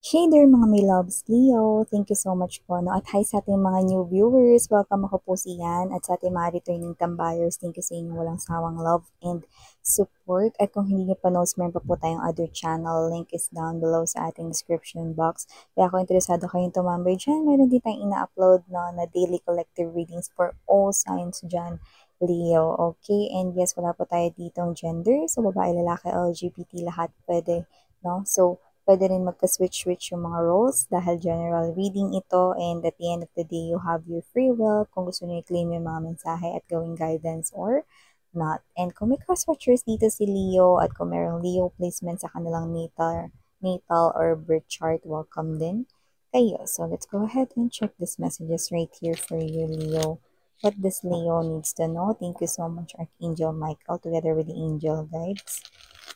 Hey there mga may loves, Leo. Thank you so much po. No? At hi sa ating mga new viewers. Welcome ako po si Yan. At sa ating mga returning tambayers, thank you sa inyong walang sawang love and support. At kung hindi nyo pa knows, meron pa po tayong other channel. Link is down below sa ating description box. Kaya kung interesado kayong tumambay dyan, meron din tayong ina-upload na daily collective readings for all signs dyan. Leo, okay? And yes, wala po tayo ditong gender. So, babae, lalaki, LGBT, lahat pwede. No? So, pwede rin magka-switch-switch yung mga roles dahil general reading ito and at the end of the day, you have your free will kung gusto niyo i-claim yung mga mensahe at gawing guidance or not. And kung may cross-watchers dito si Leo at kung mayroong Leo placement sa kanilang natal or birth chart, welcome din kayo. So let's go ahead and check these messages right here for you, Leo. What this Leo needs to know. Thank you so much, Archangel Michael, together with the angel guides.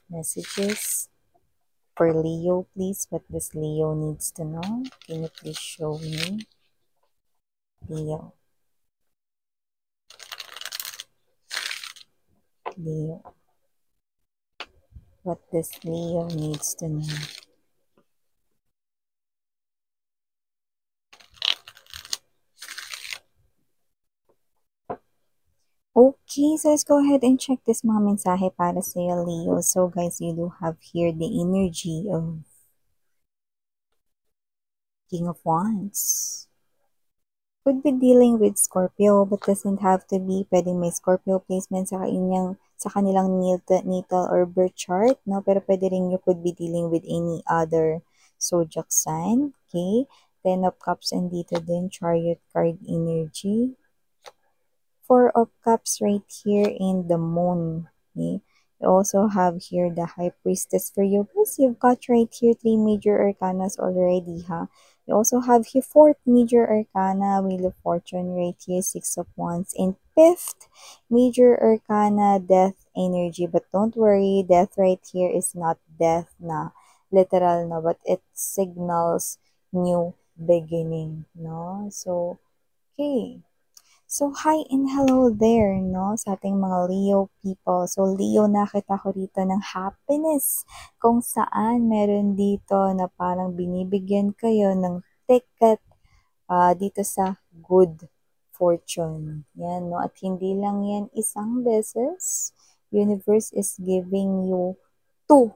Messages for Leo, please, what this Leo needs to know. Can you please show me? Leo. Leo. What this Leo needs to know. Okay, so let's go ahead and check this mga mensahe para sa Leo. So guys, you do have here the energy of King of Wands. Could be dealing with Scorpio but doesn't have to be. Pwedeng may Scorpio placement sa kanilang natal or birth chart, no? Pero pwede rin you could be dealing with any other zodiac sign, okay? Ten of Cups and dito din Chariot card energy. Four of Cups right here in the Moon, okay? You also have here the High Priestess for you. Plus, you've got right here 3 major arcanas already, ha? You also have here 4th major arcana, Wheel of Fortune right here, 6 of Wands. And 5th major arcana, Death energy. But don't worry, death right here is not death na literal na, but it signals new beginning, no? So, okay. So, hi and hello there, no, sa ating mga Leo people. So, Leo, nakita ko rito ng happiness kung saan meron dito na parang binibigyan kayo ng ticket dito sa good fortune. Yan, no? At hindi lang yan isang beses. Universe is giving you two.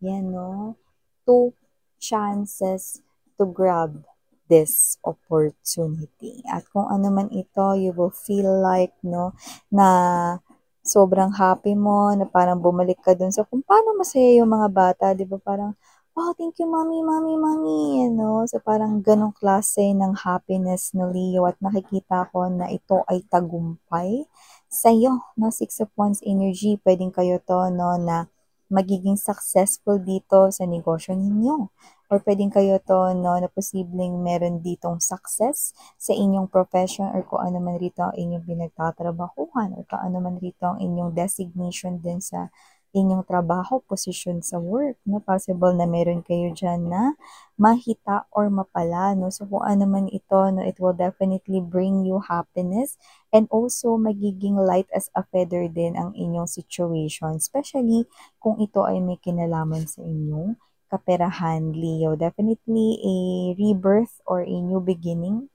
Yan, no? Two chances to grab this opportunity. At kung ano man ito, you will feel like, no, na sobrang happy mo, na parang bumalik ka dun sa kung paano masaya yung mga bata, di ba? Parang, oh, thank you, mommy, mommy, mommy, So, parang ganong klase ng happiness no Leo at nakikita ko na ito ay tagumpay sa'yo, no? Six of Wands energy, pwedeng kayo to, no, na magiging successful dito sa negosyo ninyo. Or pwedeng kayo to, no, na posibleng meron ditong success sa inyong profession or kung ano man rito ang inyong pinagtatrabahuhan or kung ano man rito ang inyong designation din sa inyong trabaho, position sa work, no? Possible na meron kayo dyan na mahita or mapala, no? So, kung ano man ito, no, it will definitely bring you happiness and also magiging light as a feather din ang inyong situation, especially kung ito ay may kinalaman sa inyong kaperahan, Leo. Definitely a rebirth or a new beginning.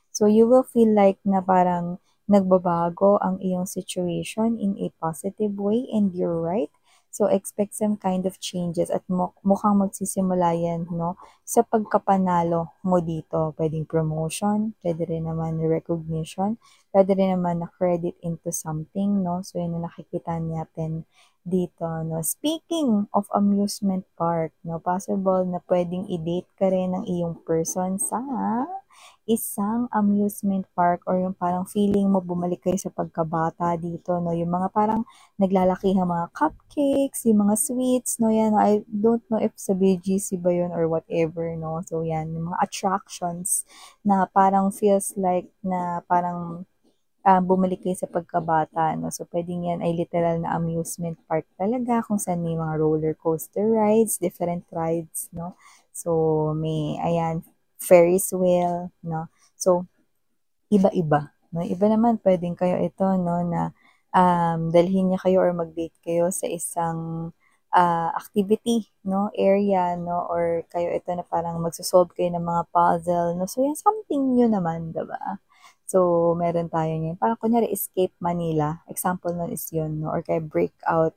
So, you will feel like na parang nagbabago ang iyong situation in a positive way and you're right. So, expect some kind of changes at mukhang magsisimula yan, no, sa pagkapanalo mo dito. Pwedeng promotion, pwede rin naman recognition, pwede rin naman na credit into something, no. So, yun na nakikita natin dito, no. Speaking of amusement park, no, possible na pwedeng i-date ka rin ng iyong person sa isang amusement park or yung parang feeling mo bumalik kayo sa pagkabata dito, no? Yung mga parang naglalakihang mga cupcakes, yung mga sweets, no? Yan, I don't know if sa BGC ba yun or whatever, no? So, yan, yung mga attractions na parang feels like na parang bumalik kayo sa pagkabata, no? So, pwedeng yan ay literal na amusement park talaga kung saan may mga roller coaster rides, different rides, no? So, may, ayan, Ferris wheel, no? So, iba-iba, no? Iba naman, pwedeng kayo ito, no, na dalhin niya kayo or mag-date kayo sa isang activity, no, area, no, or kayo ito na parang magso-solve kayo ng mga puzzle, no. So, yan something new naman, 'di ba? So, meron tayo ngayon. Parang kunyari Escape Manila, example nun is yun, no, or kaya Breakout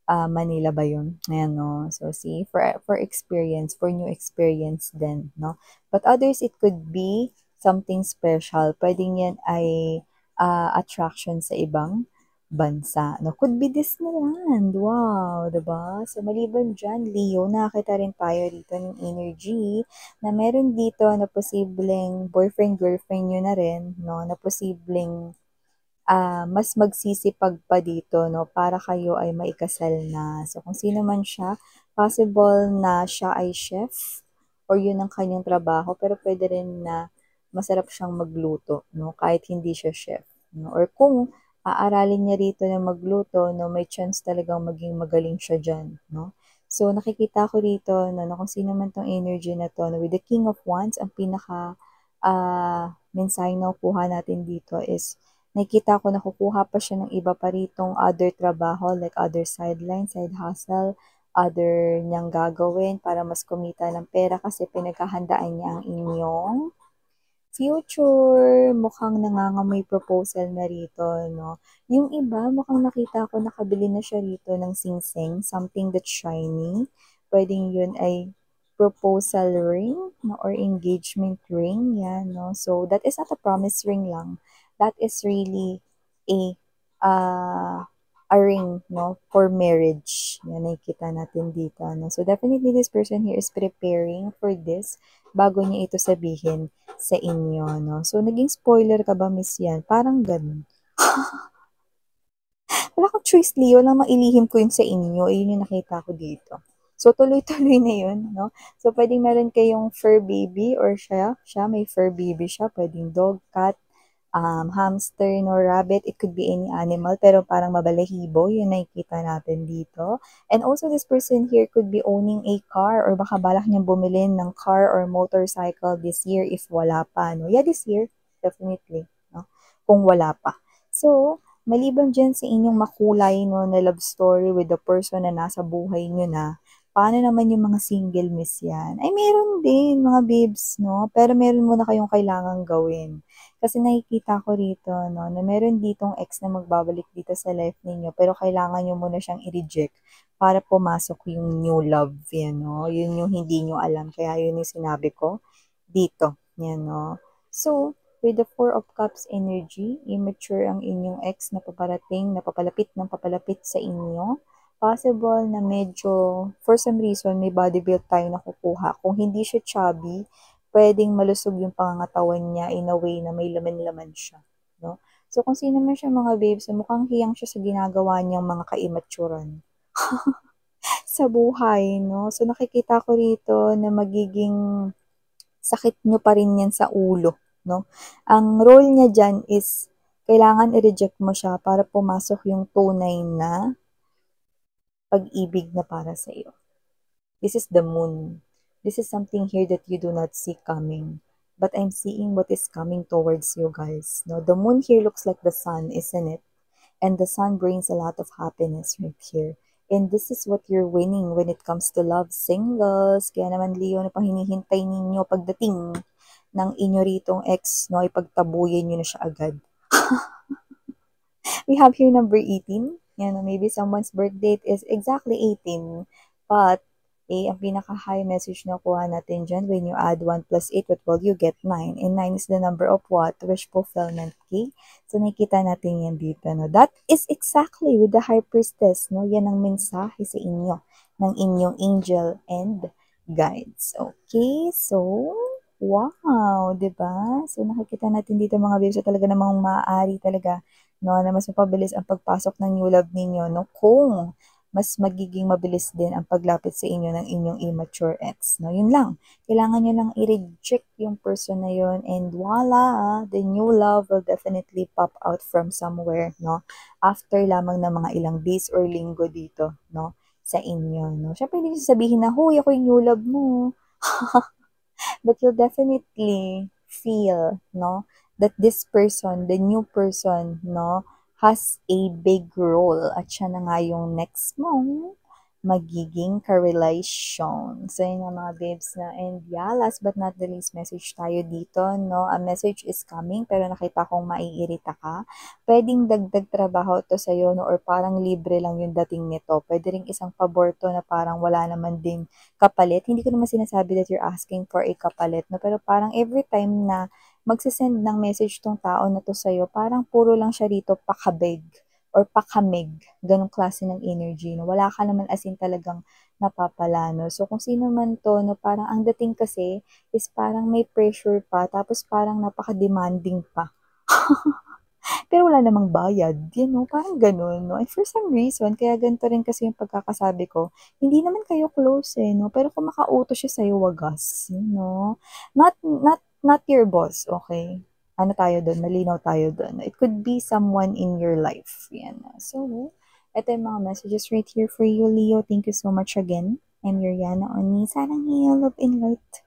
Manila ba yun? Ayan, no. So, see, for experience, for new experience din, no. But others, it could be something special. Pwedeng yan ay attraction sa ibang bansa, no. Could be Disneyland. Wow, 'di ba? So, maliban dyan, Leo, nakakita rin tayo dito ng energy na meron dito na posibleng boyfriend-girlfriend nyo na rin, no, na posibleng mas magsisipag pa dito, no, para kayo ay maikasal na. So, kung sino man siya, possible na siya ay chef or yun ang kanyang trabaho, pero pwede rin na masarap siyang magluto, no, kahit hindi siya chef. No? Or kung aaralin niya rito na magluto, no, may chance talagang maging magaling siya dyan, no. So, nakikita ko rito, no, na kung sino man tong energy na to, no, with the King of Wands, ang pinaka mensahe na kuha natin dito is nakikita ko nakukuha pa siya ng iba pa ritong other trabaho, like other sideline, side hustle, other niyang gagawin para mas kumita ng pera kasi pinaghahandaan niya ang inyong future. Mukhang nangangamoy proposal na rito, no? Yung iba, mukhang nakita ko nakabili na siya rito ng singsing, something that's shiny. Pwedeng yun ay proposal ring, no? Or engagement ring, yan, no? So, that is not a promise ring lang. That is really a uh, a ring, no? For marriage. Yan, nakikita natin dito, no? So, definitely this person here is preparing for this bago niya ito sabihin sa inyo, no? So, naging spoiler ka ba, Miss Yan? Parang ganun. Wala akong choice, Leo, lang mailihim ko yun sa inyo. Ayun yung nakita ko dito. So, tuloy-tuloy na yun, no? So, pwedeng meron kayong fur baby or siya may fur baby siya. Pwedeng dog, cat, hamster, no, rabbit. It could be any animal, pero parang mabalahibo. Yun nakikita natin dito. And also, this person here could be owning a car or baka balak niyang bumili ng car or motorcycle this year if wala pa, no? Yeah, this year, definitely, no? Kung wala pa. So, maliban dyan sa inyong makulay, no, na love story with the person na nasa buhay nyo na, paano naman yung mga single miss yan? Ay, meron din, mga babes, no? Pero meron muna kayong kailangang gawin. Kasi nakikita ko rito, no, na meron ditong ex na magbabalik dito sa life ninyo, pero kailangan nyo muna siyang i-reject para pumasok yung new love, yan, no? Yun yung hindi nyo alam. Kaya yun yung sinabi ko dito, yan, no? So, with the Four of Cups energy, immature ang inyong ex na paparating, na papalapit sa inyo. Possible na medyo, for some reason, may body build tayo nakukuha. Kung hindi siya chubby, pwedeng malusog yung pangangatawan niya in a way na may laman-laman siya. No? So, kung sino man siya mga babes, mukhang hiyang siya sa ginagawa niyang mga kaimaturan sa buhay. No? So, nakikita ko rito na magiging sakit nyo pa rin yan sa ulo, no? Ang role niya dyan is, kailangan i-reject mo siya para pumasok yung tunay na pag-ibig na para sa iyo. This is the moon. This is something here that you do not see coming. But I'm seeing what is coming towards you guys. No, the moon here looks like the sun, isn't it? And the sun brings a lot of happiness right here. And this is what you're winning when it comes to love singles. Kaya naman, Leo, na pang hinihintay ninyo pagdating ng inyo ritong ex, no, ipagtabuyan nyo na siya agad. We have here number 18. Yan, maybe someone's birth date is exactly 18. But, ang pinaka-high message na kuha natin dyan, when you add 1 plus 8, what will you get? 9. And 9 is the number of what? Wish fulfillment, okay? So, nakikita natin yan dito, no? That is exactly with the High Priestess, no? Yan ang mensahe sa inyo ng inyong angel and guides. Okay? So, wow, 'di ba? So, nakikita natin dito mga babes, so talaga namang maaari talaga, no, na mas mapabilis ang pagpasok ng new love ninyo, no, kung mas magiging mabilis din ang paglapit sa inyo ng inyong immature ex, no, yun lang. Kailangan nyo lang i-reject yung person na yun and voila, the new love will definitely pop out from somewhere, no, after lamang ng mga ilang days or linggo dito, no, sa inyo, no. Syempre, hindi sabihin na, huy, ako yung new love mo. But you'll definitely feel, no, that this person, the new person, no, has a big role at siya na nga yung next mo, magiging karelasyon. So, yun nga mga babes na. And yeah, last but not the least, message tayo dito, no? A message is coming, pero nakita kong maiirita ka. Pwedeng dagdag trabaho to sa'yo, no? Or parang libre lang yung dating nito. Pwede rin isang pabor to na parang wala naman din kapalit. Hindi ko naman sinasabi that you're asking for a kapalit, no? Pero parang every time na magsisend ng message tong tao na to sa'yo, parang puro lang siya rito pakabig or pakamig, ganong klase ng energy, no? Wala ka naman as in talagang napapala, no? So, kung sino man to, no, parang ang dating kasi is parang may pressure pa, tapos parang napaka-demanding pa. Pero wala namang bayad, you know, parang ganun, no? And for some reason, kaya ganito rin kasi yung pagkakasabi ko, hindi naman kayo close, eh, no? Pero kung makauto siya sa'yo, wagas, you know? Not your boss, okay? Ano tayo doon? Malinaw tayo doon. It could be someone in your life, yan. So, ito yung mga messages right here for you, Leo. Thank you so much again. I'm your Yana Oni. Sarang Love and Light.